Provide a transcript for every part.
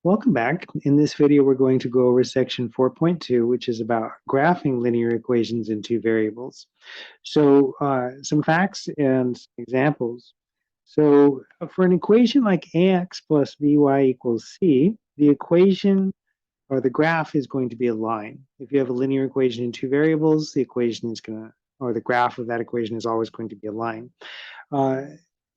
Welcome back. In this video, we're going to go over section 4.2, which is about graphing linear equations in two variables. So some facts and examples. So for an equation like ax plus by equals c, the equation or the graph is going to be a line. If you have a linear equation in two variables, the equation is going to, or the graph of that equation is always going to be a line.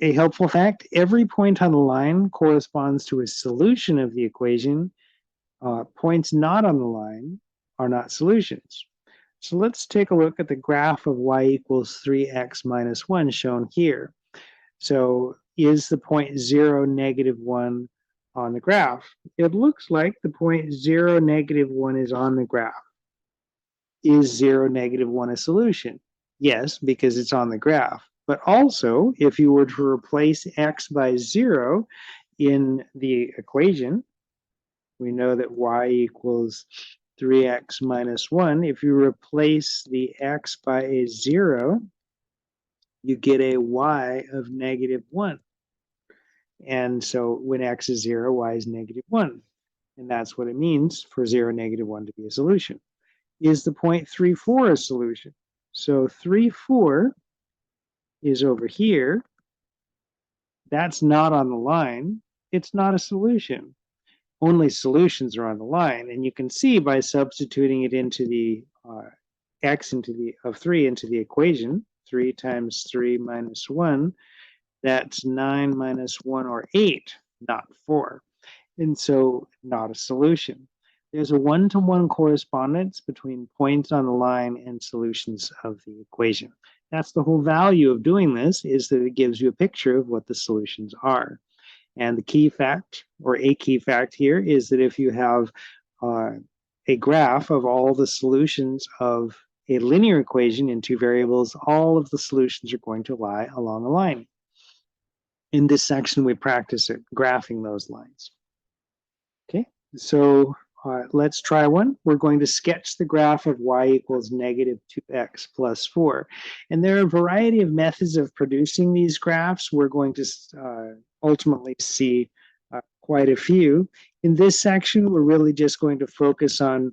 A helpful fact, every point on the line corresponds to a solution of the equation. Points not on the line are not solutions. So let's take a look at the graph of y equals 3x minus 1 shown here. So is the point 0, negative 1 on the graph? It looks like the point 0, negative 1 is on the graph. Is 0, negative 1 a solution? Yes, because it's on the graph. But also, if you were to replace x by 0 in the equation, we know that y equals 3x minus 1. If you replace the x by a 0, you get a y of negative 1. And so when x is 0, y is negative 1. And that's what it means for 0, negative 1 to be a solution. Is the point 3, 4 a solution? So 3, 4 is over here. That's not on the line. It's not a solution. Only solutions are on the line. And you can see by substituting it into the x of 3 into the equation, 3 times 3 minus 1, that's 9 minus 1 or 8, not 4. And so not a solution. There's a one-to-one correspondence between points on the line and solutions of the equation. That's the whole value of doing this, is that it gives you a picture of what the solutions are. And the key fact, or a key fact here, is that if you have a graph of all the solutions of a linear equation in two variables, all of the solutions are going to lie along a line. In this section, we practice it, graphing those lines. Okay, so let's try one. We're going to sketch the graph of y equals negative 2x plus 4. And there are a variety of methods of producing these graphs. We're going to ultimately see quite a few. In this section, we're really just going to focus on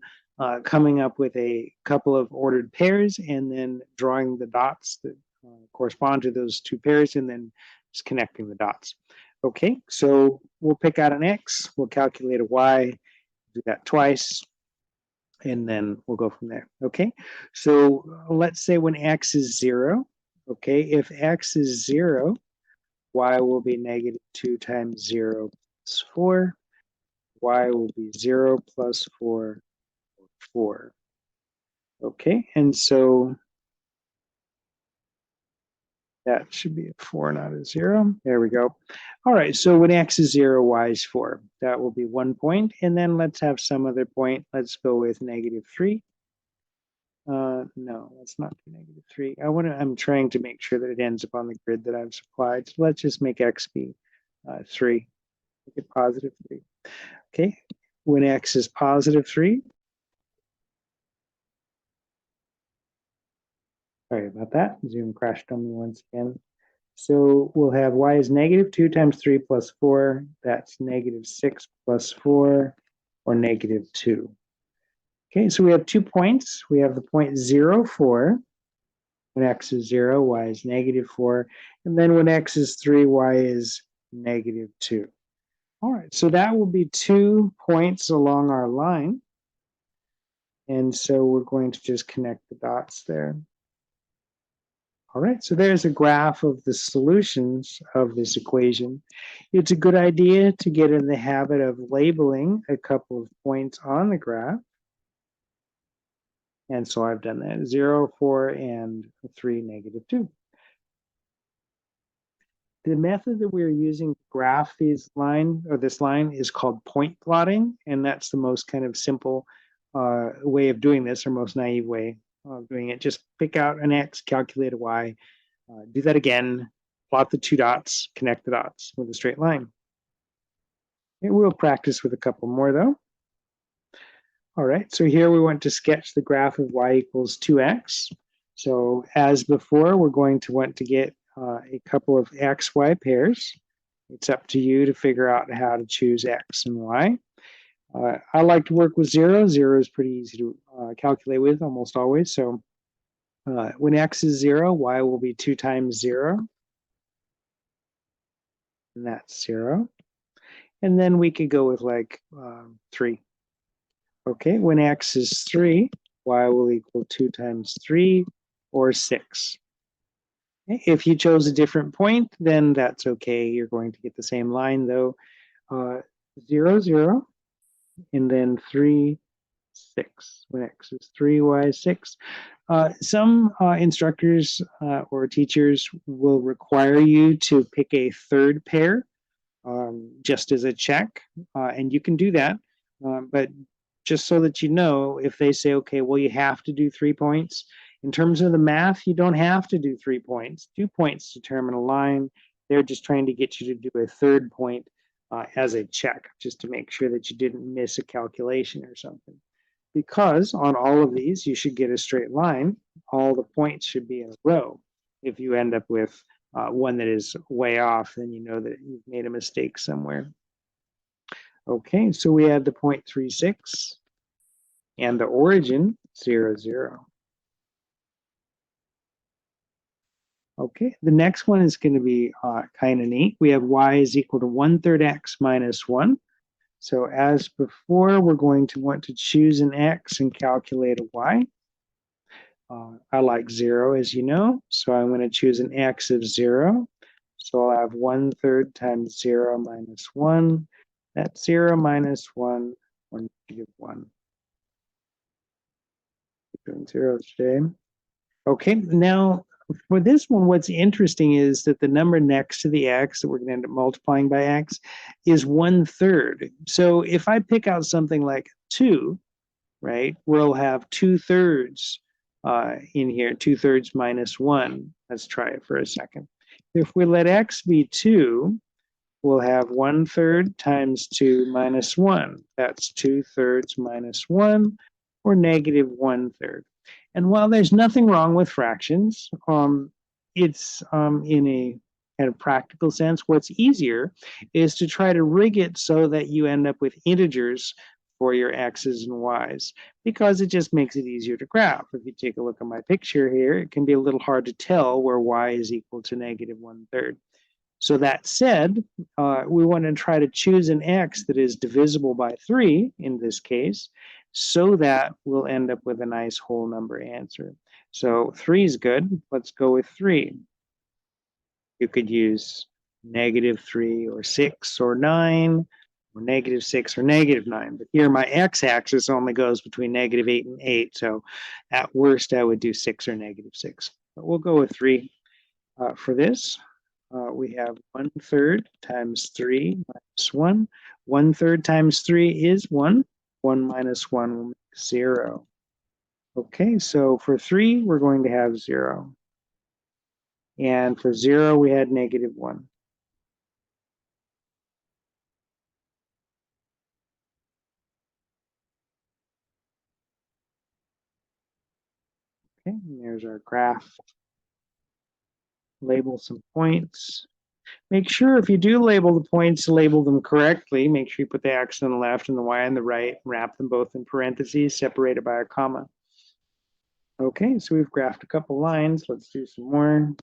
coming up with a couple of ordered pairs and then drawing the dots that correspond to those two pairs and then just connecting the dots. Okay, so we'll pick out an x, we'll calculate a y, do that twice, and then we'll go from there. Okay, so let's say when x is 0, okay, if x is 0, y will be negative 2 times 0 plus 4, y will be 0 plus 4, 4. Okay, and so that should be a 4, not a 0. There we go. All right, so when x is 0, y is 4. That will be 1 point. And then let's have some other point. Let's go with negative 3. No, let's not do negative 3. I'm trying to make sure that it ends up on the grid that I've supplied. So let's just make x be 3. Make it positive 3. Okay, when x is positive 3. Sorry about that. Zoom crashed on me once again. So we'll have y is negative 2 times 3 plus 4. That's negative 6 plus 4, or negative 2. Okay, so we have 2 points. We have the point 0, 4. When x is 0, y is negative 4. And then when x is 3, y is negative 2. All right, so that will be 2 points along our line. And so we're going to just connect the dots there. All right, so there's a graph of the solutions of this equation. It's a good idea to get in the habit of labeling a couple of points on the graph. And so I've done that, 0, 4, and 3, negative 2. The method that we're using to graph this line is called point plotting, and that's the most kind of simple way of doing this, or most naive way of doing it. Just pick out an x, calculate a y, do that again, plot the 2 dots, connect the dots with a straight line. And we'll practice with a couple more though. All right, so here we want to sketch the graph of y equals 2x. So as before, we're going to want to get a couple of x, y pairs. It's up to you to figure out how to choose x and y. I like to work with 0. 0 is pretty easy to calculate with almost always. So when x is 0, y will be 2 times 0. And that's 0. And then we could go with like 3. Okay, when x is 3, y will equal 2 times 3, or 6. If you chose a different point, then that's okay. You're going to get the same line though. 0, 0, and then 3, 6. When x is 3, y is 6. Some instructors or teachers will require you to pick a third pair just as a check, and you can do that. But just so that you know, if they say, okay, well, you have to do 3 points, in terms of the math, you don't have to do 3 points. 2 points determine a line. They're just trying to get you to do a third point as a check, just to make sure that you didn't miss a calculation or something. Because on all of these, you should get a straight line. All the points should be in a row. If you end up with one that is way off, then you know that you've made a mistake somewhere. Okay, so we had the 0.36 and the origin 0, 0. Okay, the next one is going to be kind of neat. We have y is equal to 1/3 x minus 1. So as before, we're going to want to choose an x and calculate a y. I like 0, as you know, so I'm going to choose an x of 0. So I'll have 1/3 times 0 minus 1. That's 0 minus 1, or negative 1. Doing 0 today. Okay, now for this one, what's interesting is that the number next to the x that we're going to end up multiplying by x is 1/3. So if I pick out something like 2, right, we'll have 2/3 in here, 2/3 minus 1. Let's try it for a second. If we let x be 2, we'll have 1/3 times 2 minus 1. That's 2/3 minus 1, or negative 1/3. And while there's nothing wrong with fractions, it's in a kind of practical sense, what's easier is to try to rig it so that you end up with integers for your x's and y's, because it just makes it easier to graph. If you take a look at my picture here, it can be a little hard to tell where y is equal to negative 1/3. So that said, we want to try to choose an x that is divisible by 3 in this case, so that we'll end up with a nice whole number answer. So 3 is good. Let's go with 3. You could use -3 or 6 or 9, or -6 or -9. But here my x-axis only goes between -8 and 8. So at worst, I would do 6 or -6. But we'll go with 3 for this. We have 1/3 times 3 minus 1. 1/3 times 3 is 1. 1 minus 1 will make 0. Okay, so for 3, we're going to have 0. And for 0, we had -1. Okay, and there's our graph. Label some points. Make sure if you do label the points, label them correctly. Make sure you put the x on the left and the y on the right. Wrap them both in parentheses, separated by a comma. Okay, so we've graphed a couple lines. Let's do some more.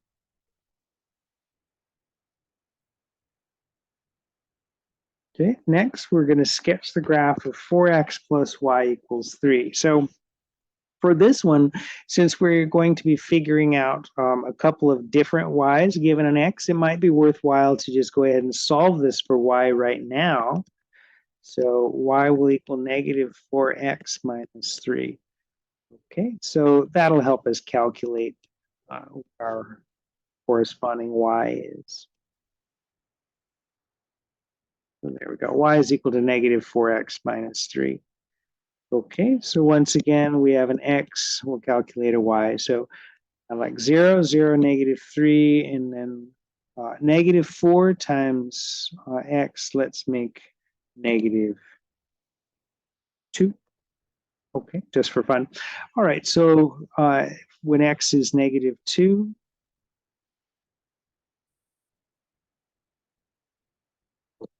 Okay, next we're going to sketch the graph of 4x plus y equals 3. So for this one, since we're going to be figuring out a couple of different y's given an x, it might be worthwhile to just go ahead and solve this for y right now. So y will equal -4x minus 3. Okay, so that'll help us calculate what our corresponding y is. So there we go. Y is equal to -4x minus 3. Okay, so once again, we have an x. We'll calculate a y. So I like 0, 0, -3, and then -4 times x. Let's make -2. Okay, just for fun. All right, so when x is -2,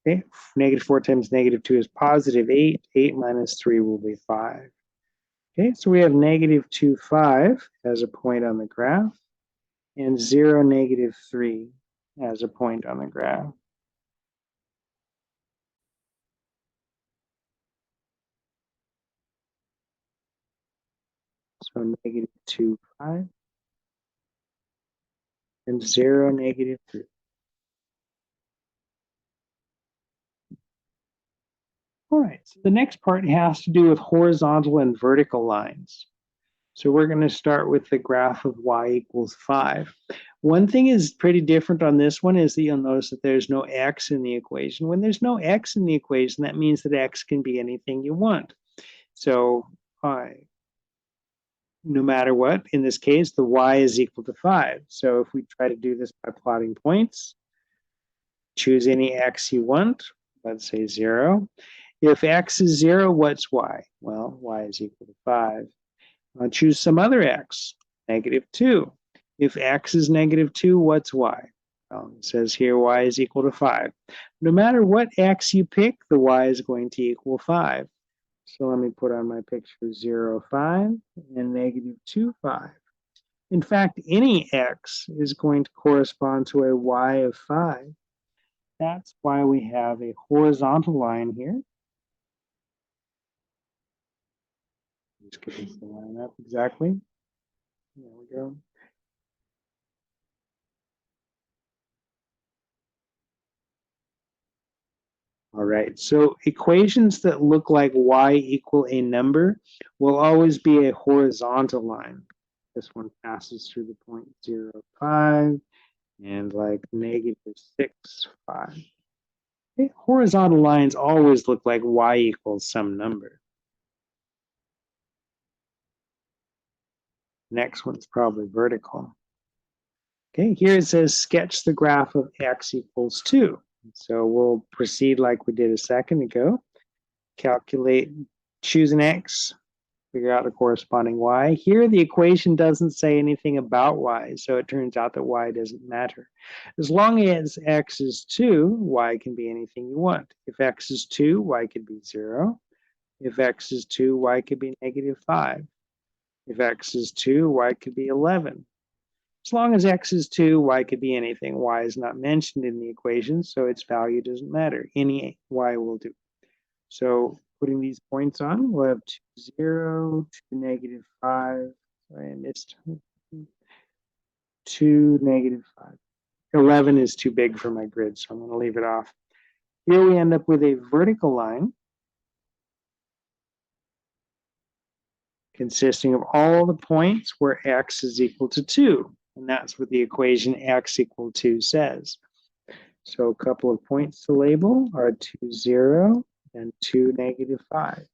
Okay, negative 4 times negative 2 is positive 8. 8 minus 3 will be 5. Okay, so we have negative 2, 5 as a point on the graph, and 0, negative 3 as a point on the graph. So negative 2, 5, and 0, negative 3. All right, so the next part has to do with horizontal and vertical lines. So we're going to start with the graph of y equals 5. One thing is pretty different on this one is that you'll notice that there's no x in the equation. When there's no x in the equation, that means that x can be anything you want. So no matter what, in this case, the y is equal to 5. So if we try to do this by plotting points, choose any x you want, let's say 0. If x is 0, what's y? Well, y is equal to 5. Choose some other x, negative 2. If x is negative 2, what's y? Well, it says here y is equal to 5. No matter what x you pick, the y is going to equal 5. So let me put on my picture 0, 5, and negative 2, 5. In fact, any x is going to correspond to a y of 5. That's why we have a horizontal line here. Just get this line up exactly. There we go. All right, so equations that look like y equal a number will always be a horizontal line. This one passes through the point 0, 5, and like negative 6, 5. Okay, horizontal lines always look like y equals some number. Next one's probably vertical. Okay, here it says sketch the graph of x equals 2. So we'll proceed like we did a second ago. Calculate, choose an x, figure out the corresponding y. Here, the equation doesn't say anything about y, so it turns out that y doesn't matter. As long as x is 2, y can be anything you want. If x is 2, y could be 0. If x is 2, y could be negative 5. If x is 2, y could be 11. As long as x is 2, y could be anything. Y is not mentioned in the equation, so its value doesn't matter. Any y will do. So putting these points on, we'll have 2, 0, 2, negative 5. Sorry, I missed 2, negative 5. 11 is too big for my grid, so I'm going to leave it off. Here we end up with a vertical line consisting of all the points where x is equal to 2. And that's what the equation x equal 2 says. So a couple of points to label are 2, 0, and 2, negative 5.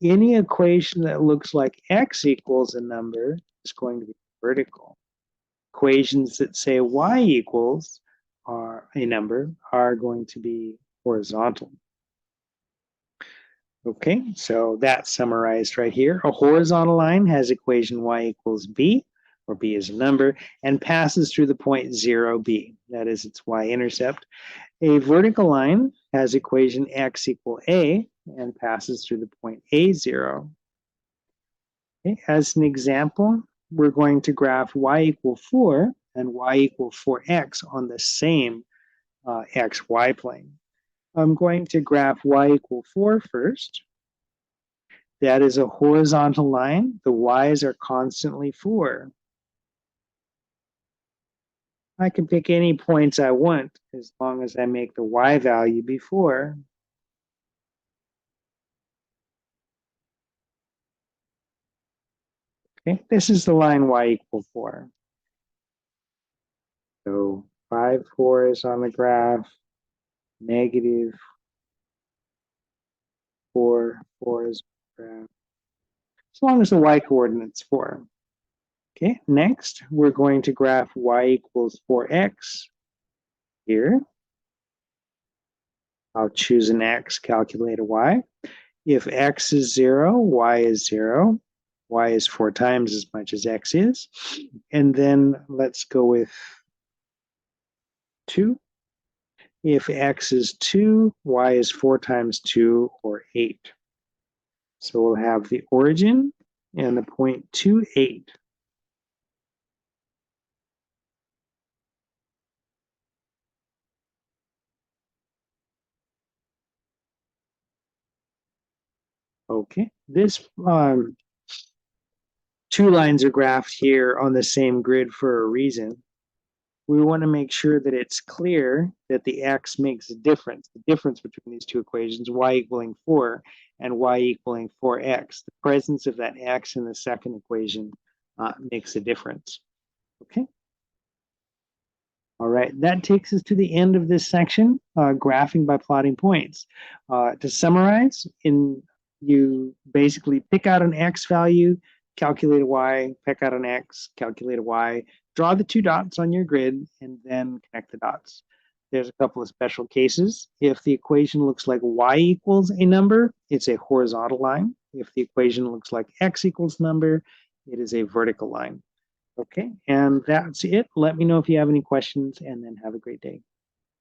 Any equation that looks like x equals a number is going to be vertical. Equations that say y equals are a number are going to be horizontal. Okay, so that's summarized right here. A horizontal line has equation y equals b, where b is a number, and passes through the point 0, b. That is its y-intercept. A vertical line has equation x equal a and passes through the point a0. Okay, as an example, we're going to graph y equal 4 and y equal 4x on the same xy plane. I'm going to graph y equal 4 first. That is a horizontal line. The y's are constantly 4. I can pick any points I want as long as I make the y value be 4. Okay, this is the line y equal 4. So 5, 4 is on the graph, negative 4, 4 is on the graph. As long as the y coordinate's 4. Okay, next we're going to graph y equals 4x here. I'll choose an x, calculate a y. If x is 0, y is 0. Y is 4 times as much as x is. And then let's go with 2. if x is 2, y is 4 times 2, or 8. So we'll have the origin and the point 2, 8. Okay, this two lines are graphed here on the same grid for a reason. We want to make sure that it's clear that the x makes a difference, the difference between these two equations, y equaling 4 and y equaling 4x. The presence of that x in the second equation makes a difference. Okay. All right, that takes us to the end of this section, graphing by plotting points. To summarize, you basically pick out an x value, calculate a y, pick out an x, calculate a y, draw the two dots on your grid, and then connect the dots. There's a couple of special cases. If the equation looks like y equals a number, it's a horizontal line. If the equation looks like x equals number, it is a vertical line. Okay, and that's it. Let me know if you have any questions, and then have a great day.